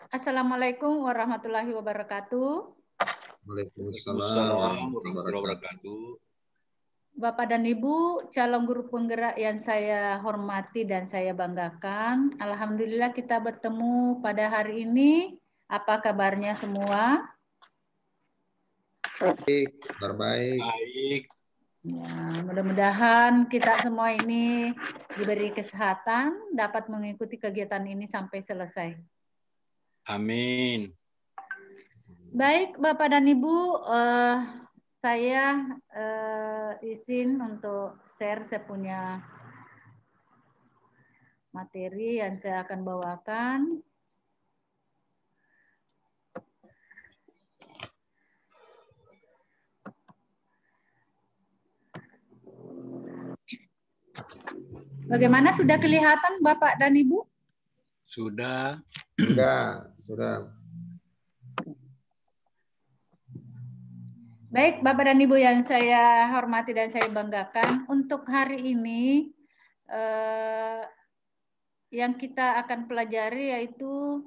Assalamualaikum warahmatullahi wabarakatuh. Waalaikumsalam warahmatullahi wabarakatuh. Bapak dan Ibu, calon guru penggerak yang saya hormati dan saya banggakan. Alhamdulillah kita bertemu pada hari ini. Apa kabarnya semua? Baik, terbaik. Baik. Ya, mudah-mudahan kita semua ini diberi kesehatan, dapat mengikuti kegiatan ini sampai selesai. Amin. Baik, Bapak dan Ibu, saya izin untuk share saya punya materi yang saya akan bawakan. Bagaimana, sudah kelihatan Bapak dan Ibu? Sudah. Sudah. Baik, Bapak dan Ibu yang saya hormati dan saya banggakan, untuk hari ini yang kita akan pelajari yaitu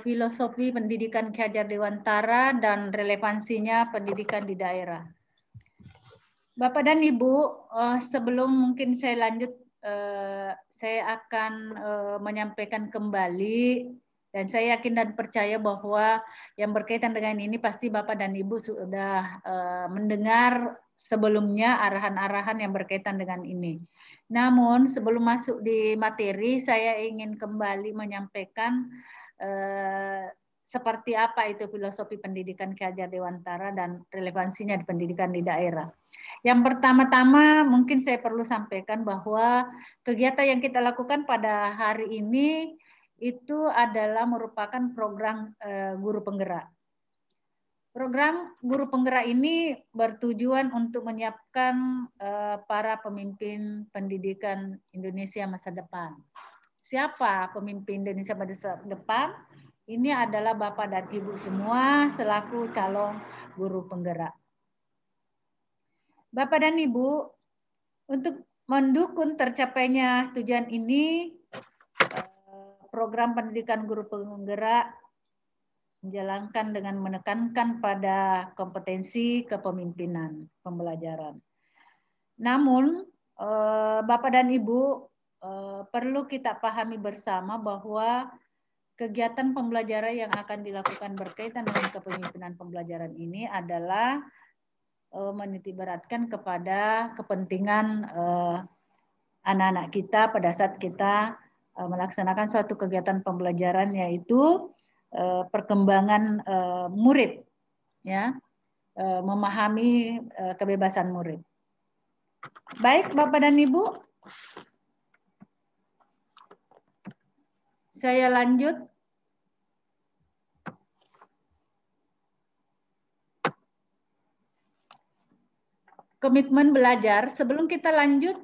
filosofi pendidikan Ki Hajar Dewantara dan relevansinya pendidikan di daerah. Bapak dan Ibu, sebelum mungkin saya lanjut, saya akan menyampaikan kembali, dan saya yakin dan percaya bahwa yang berkaitan dengan ini pasti Bapak dan Ibu sudah mendengar sebelumnya arahan-arahan yang berkaitan dengan ini. Namun sebelum masuk di materi, saya ingin kembali menyampaikan seperti apa itu filosofi pendidikan Ki Hajar Dewantara dan relevansinya di pendidikan di daerah. Yang pertama-tama mungkin saya perlu sampaikan bahwa kegiatan yang kita lakukan pada hari ini itu adalah merupakan program guru penggerak. Program guru penggerak ini bertujuan untuk menyiapkan para pemimpin pendidikan Indonesia masa depan. Siapa pemimpin Indonesia masa depan? Ini adalah Bapak dan Ibu semua selaku calon guru penggerak. Bapak dan Ibu, untuk mendukung tercapainya tujuan ini, program pendidikan guru penggerak menjalankan dengan menekankan pada kompetensi kepemimpinan pembelajaran. Namun, Bapak dan Ibu, perlu kita pahami bersama bahwa kegiatan pembelajaran yang akan dilakukan berkaitan dengan kepemimpinan pembelajaran ini adalah menitikberatkan kepada kepentingan anak-anak kita pada saat kita melaksanakan suatu kegiatan pembelajaran, yaitu perkembangan murid, ya, memahami kebebasan murid. Baik, Bapak dan Ibu, saya lanjut. Komitmen belajar. Sebelum kita lanjut,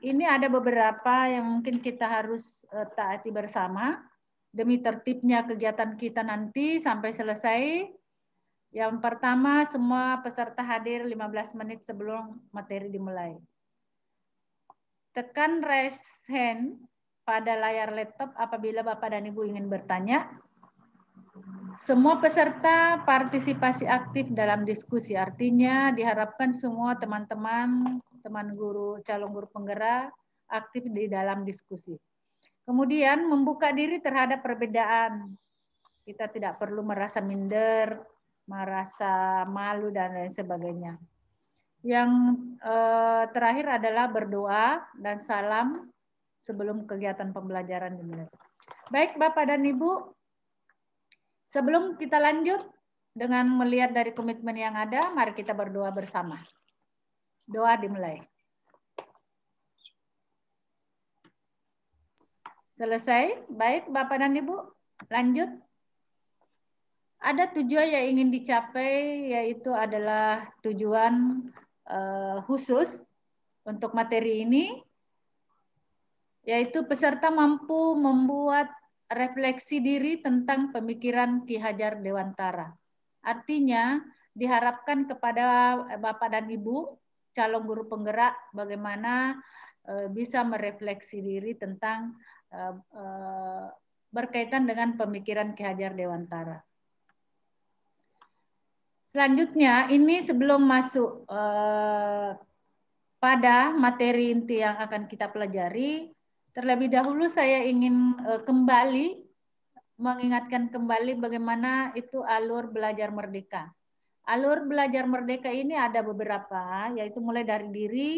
ini ada beberapa yang mungkin kita harus taati bersama demi tertibnya kegiatan kita nanti sampai selesai. Yang pertama, semua peserta hadir 15 menit sebelum materi dimulai. Tekan raise hand pada layar laptop apabila Bapak dan Ibu ingin bertanya. Semua peserta partisipasi aktif dalam diskusi, artinya diharapkan semua teman-teman, teman guru, calon guru penggerak aktif di dalam diskusi. Kemudian membuka diri terhadap perbedaan. Kita tidak perlu merasa minder, merasa malu, dan lain sebagainya. Yang terakhir adalah berdoa dan salam sebelum kegiatan pembelajaran dimulai. Baik, Bapak dan Ibu, sebelum kita lanjut dengan melihat dari komitmen yang ada, mari kita berdoa bersama. Doa dimulai. Selesai? Baik, Bapak dan Ibu, lanjut. Ada tujuan yang ingin dicapai, yaitu adalah tujuan khusus untuk materi ini, yaitu peserta mampu membuat refleksi diri tentang pemikiran Ki Hajar Dewantara. Artinya, diharapkan kepada Bapak dan Ibu, calon guru penggerak, bagaimana bisa merefleksi diri tentang berkaitan dengan pemikiran Ki Hajar Dewantara. Selanjutnya, ini sebelum masuk pada materi inti yang akan kita pelajari, terlebih dahulu saya ingin kembali mengingatkan kembali bagaimana itu alur belajar merdeka. Alur belajar merdeka ini ada beberapa, yaitu mulai dari diri,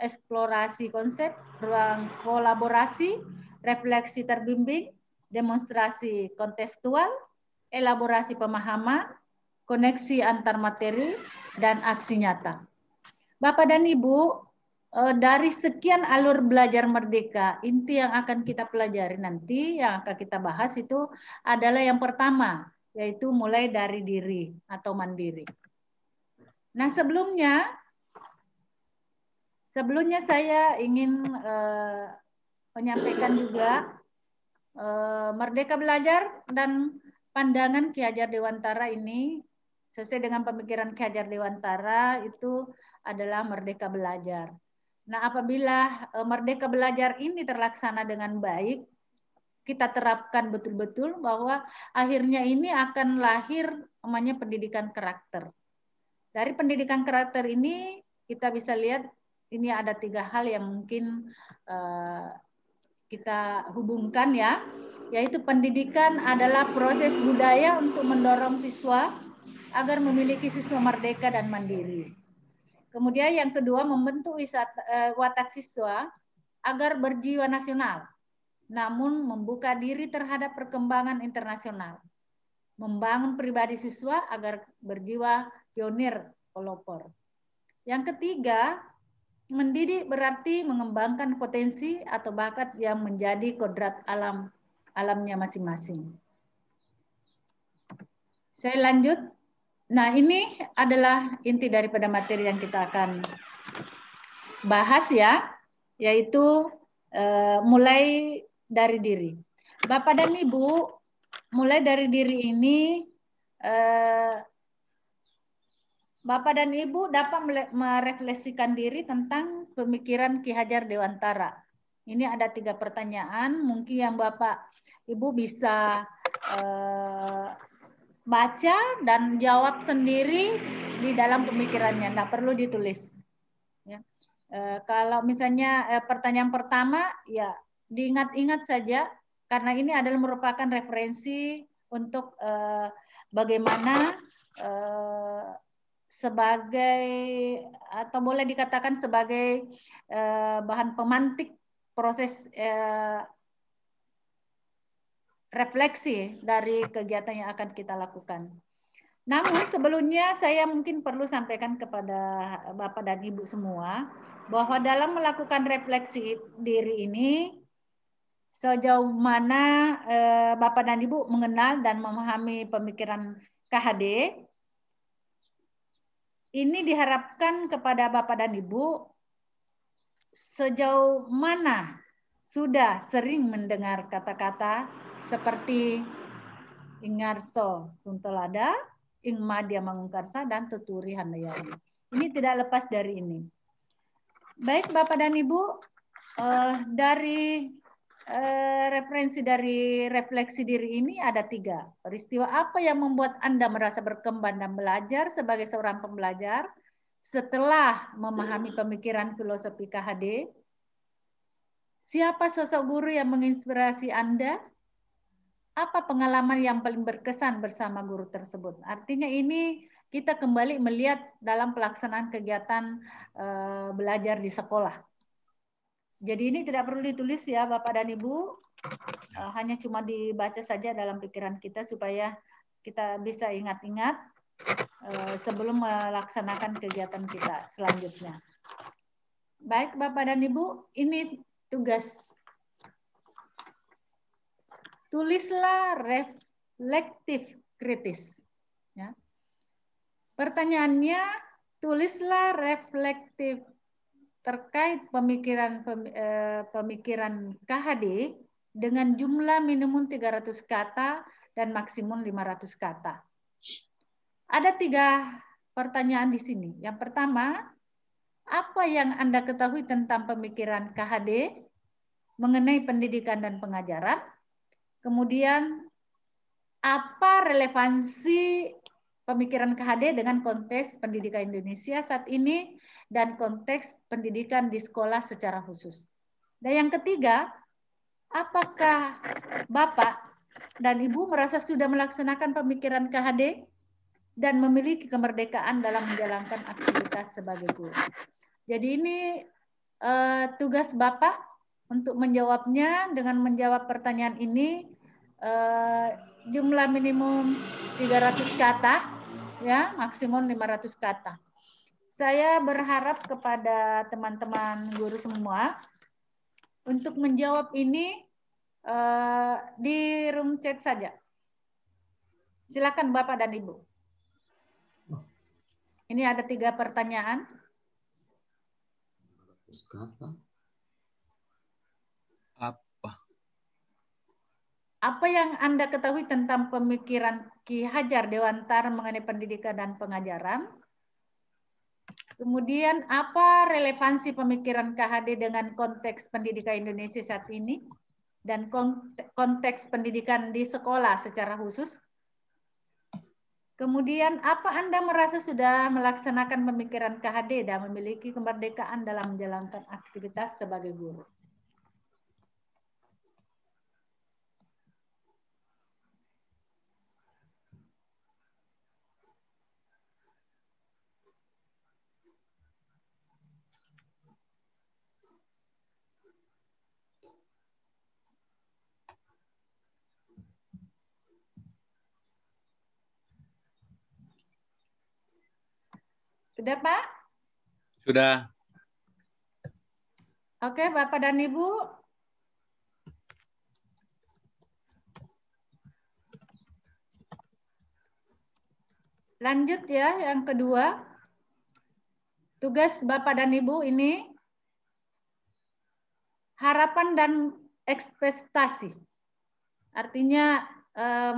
eksplorasi konsep, ruang kolaborasi, refleksi terbimbing, demonstrasi kontekstual, elaborasi pemahaman, koneksi antar materi, dan aksi nyata. Bapak dan Ibu, dari sekian alur belajar merdeka, inti yang akan kita pelajari nanti, yang akan kita bahas itu adalah yang pertama, yaitu mulai dari diri atau mandiri. Nah, sebelumnya saya ingin menyampaikan juga Merdeka Belajar dan pandangan Ki Hajar Dewantara ini sesuai dengan pemikiran Ki Hajar Dewantara itu adalah merdeka belajar. Nah, apabila merdeka belajar ini terlaksana dengan baik, kita terapkan betul-betul bahwa akhirnya ini akan lahir namanya pendidikan karakter. Dari pendidikan karakter ini kita bisa lihat ini ada 3 hal yang mungkin kita hubungkan ya, yaitu pendidikan adalah proses budaya untuk mendorong siswa agar memiliki siswa merdeka dan mandiri. Kemudian yang kedua, membentuk watak siswa agar berjiwa nasional, namun membuka diri terhadap perkembangan internasional. Membangun pribadi siswa agar berjiwa pionir pelopor. Yang ketiga, mendidik berarti mengembangkan potensi atau bakat yang menjadi kodrat alamnya masing-masing. Saya lanjut. Nah, ini adalah inti daripada materi yang kita akan bahas ya, yaitu mulai dari diri. Bapak dan Ibu, mulai dari diri ini, Bapak dan Ibu dapat merefleksikan diri tentang pemikiran Ki Hajar Dewantara. Ini ada 3 pertanyaan, mungkin yang Bapak Ibu bisa baca dan jawab sendiri di dalam pemikirannya, nggak perlu ditulis. Ya. Kalau misalnya pertanyaan pertama, ya diingat-ingat saja, karena ini adalah merupakan referensi untuk bagaimana sebagai, atau boleh dikatakan sebagai bahan pemantik proses refleksi dari kegiatan yang akan kita lakukan. Namun sebelumnya saya mungkin perlu sampaikan kepada Bapak dan Ibu semua bahwa dalam melakukan refleksi diri ini, sejauh mana Bapak dan Ibu mengenal dan memahami pemikiran KHD, ini diharapkan kepada Bapak dan Ibu sejauh mana sudah sering mendengar kata-kata seperti Ingarso Suntolada, Ingmadia Mangungkarsa, dan Tuturi Handayani. Ini tidak lepas dari ini. Baik Bapak dan Ibu, dari referensi dari refleksi diri ini ada 3. Peristiwa apa yang membuat Anda merasa berkembang dan belajar sebagai seorang pembelajar setelah memahami pemikiran filosofi KHD? Siapa sosok guru yang menginspirasi Anda? Apa pengalaman yang paling berkesan bersama guru tersebut? Artinya ini kita kembali melihat dalam pelaksanaan kegiatan belajar di sekolah. Jadi ini tidak perlu ditulis ya Bapak dan Ibu, hanya cuma dibaca saja dalam pikiran kita supaya kita bisa ingat-ingat sebelum melaksanakan kegiatan kita selanjutnya. Baik Bapak dan Ibu, ini tugas. Tulislah reflektif kritis. Ya. Pertanyaannya, tulislah reflektif terkait pemikiran KHD dengan jumlah minimum 300 kata dan maksimum 500 kata. Ada 3 pertanyaan di sini. Yang pertama, apa yang Anda ketahui tentang pemikiran KHD mengenai pendidikan dan pengajaran? Kemudian apa relevansi pemikiran KHD dengan konteks pendidikan Indonesia saat ini dan konteks pendidikan di sekolah secara khusus. Dan yang ketiga, apakah Bapak dan Ibu merasa sudah melaksanakan pemikiran KHD dan memiliki kemerdekaan dalam menjalankan aktivitas sebagai guru. Jadi ini tugas Bapak untuk menjawabnya. Dengan menjawab pertanyaan ini jumlah minimum 300 kata, ya, maksimum 500 kata. Saya berharap kepada teman-teman guru semua untuk menjawab ini di room chat saja. Silakan Bapak dan Ibu. Ini ada 3 pertanyaan. Apa yang Anda ketahui tentang pemikiran Ki Hajar Dewantara mengenai pendidikan dan pengajaran? Kemudian, apa relevansi pemikiran KHD dengan konteks pendidikan Indonesia saat ini? Dan konteks pendidikan di sekolah secara khusus? Kemudian, apa Anda merasa sudah melaksanakan pemikiran KHD dan memiliki kemerdekaan dalam menjalankan aktivitas sebagai guru? Sudah, Pak? Sudah. Oke, Bapak dan Ibu. Lanjut ya, yang kedua. Tugas Bapak dan Ibu ini harapan dan ekspektasi. Artinya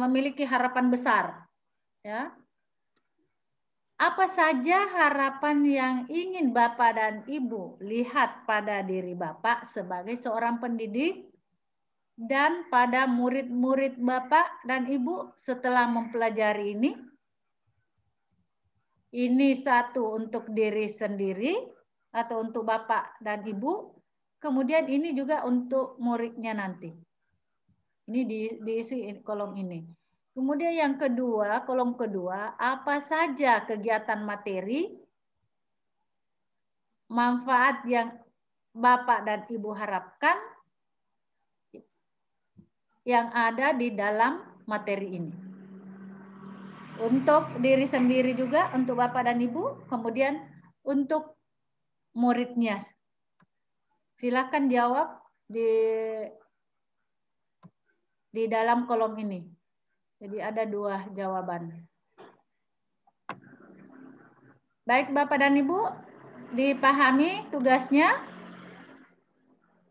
memiliki harapan besar, ya. Apa saja harapan yang ingin Bapak dan Ibu lihat pada diri Bapak sebagai seorang pendidik dan pada murid-murid Bapak dan Ibu setelah mempelajari ini? Ini satu untuk diri sendiri atau untuk Bapak dan Ibu. Kemudian ini juga untuk muridnya nanti. Ini diisi kolom ini. Kemudian yang kedua, kolom kedua, apa saja kegiatan materi, manfaat yang Bapak dan Ibu harapkan yang ada di dalam materi ini. Untuk diri sendiri juga, untuk Bapak dan Ibu, kemudian untuk muridnya. Silakan jawab di dalam kolom ini. Jadi ada 2 jawaban. Baik Bapak dan Ibu, dipahami tugasnya?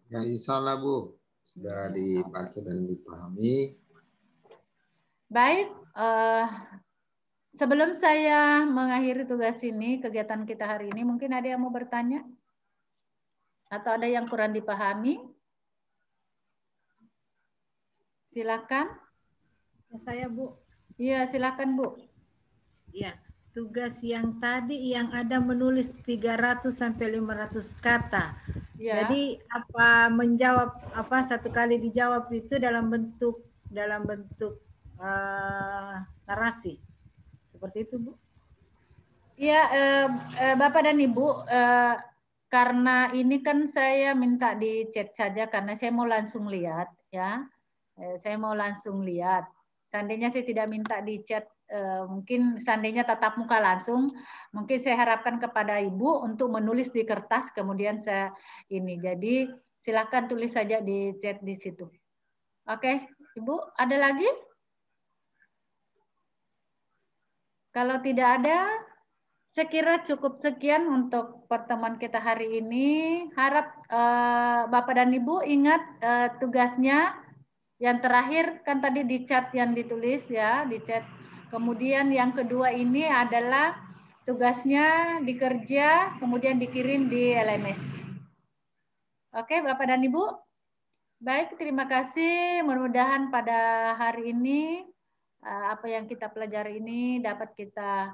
Ya, insya Allah Bu, sudah dibaca dan dipahami. Baik, sebelum saya mengakhiri tugas ini, kegiatan kita hari ini, mungkin ada yang mau bertanya? Atau ada yang kurang dipahami? Silakan. Saya Bu. Iya, silakan Bu. Iya, tugas yang tadi yang ada menulis 300 sampai 500 kata. Ya. Jadi apa menjawab apa satu kali dijawab itu dalam bentuk narasi. Seperti itu, Bu. Iya, Bapak dan Ibu, karena ini kan saya minta di chat saja karena saya mau langsung lihat ya. Saya mau langsung lihat. Seandainya saya tidak minta di chat, mungkin seandainya tatap muka langsung, mungkin saya harapkan kepada Ibu untuk menulis di kertas, kemudian saya ini. Jadi silakan tulis saja di chat di situ. Oke, Ibu, ada lagi? Kalau tidak ada, saya kira cukup sekian untuk pertemuan kita hari ini. Harap Bapak dan Ibu ingat tugasnya. Yang terakhir kan tadi di chat yang ditulis ya, di chat. Kemudian yang kedua ini adalah tugasnya dikerja, kemudian dikirim di LMS. Oke, Bapak dan Ibu. Baik, terima kasih. Mudah-mudahan pada hari ini apa yang kita pelajari ini dapat kita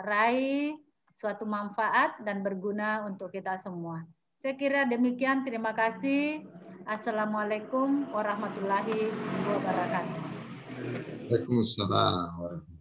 raih suatu manfaat dan berguna untuk kita semua. Saya kira demikian. Terima kasih. Assalamualaikum warahmatullahi wabarakatuh. Waalaikumsalam warahmatullahi wabarakatuh.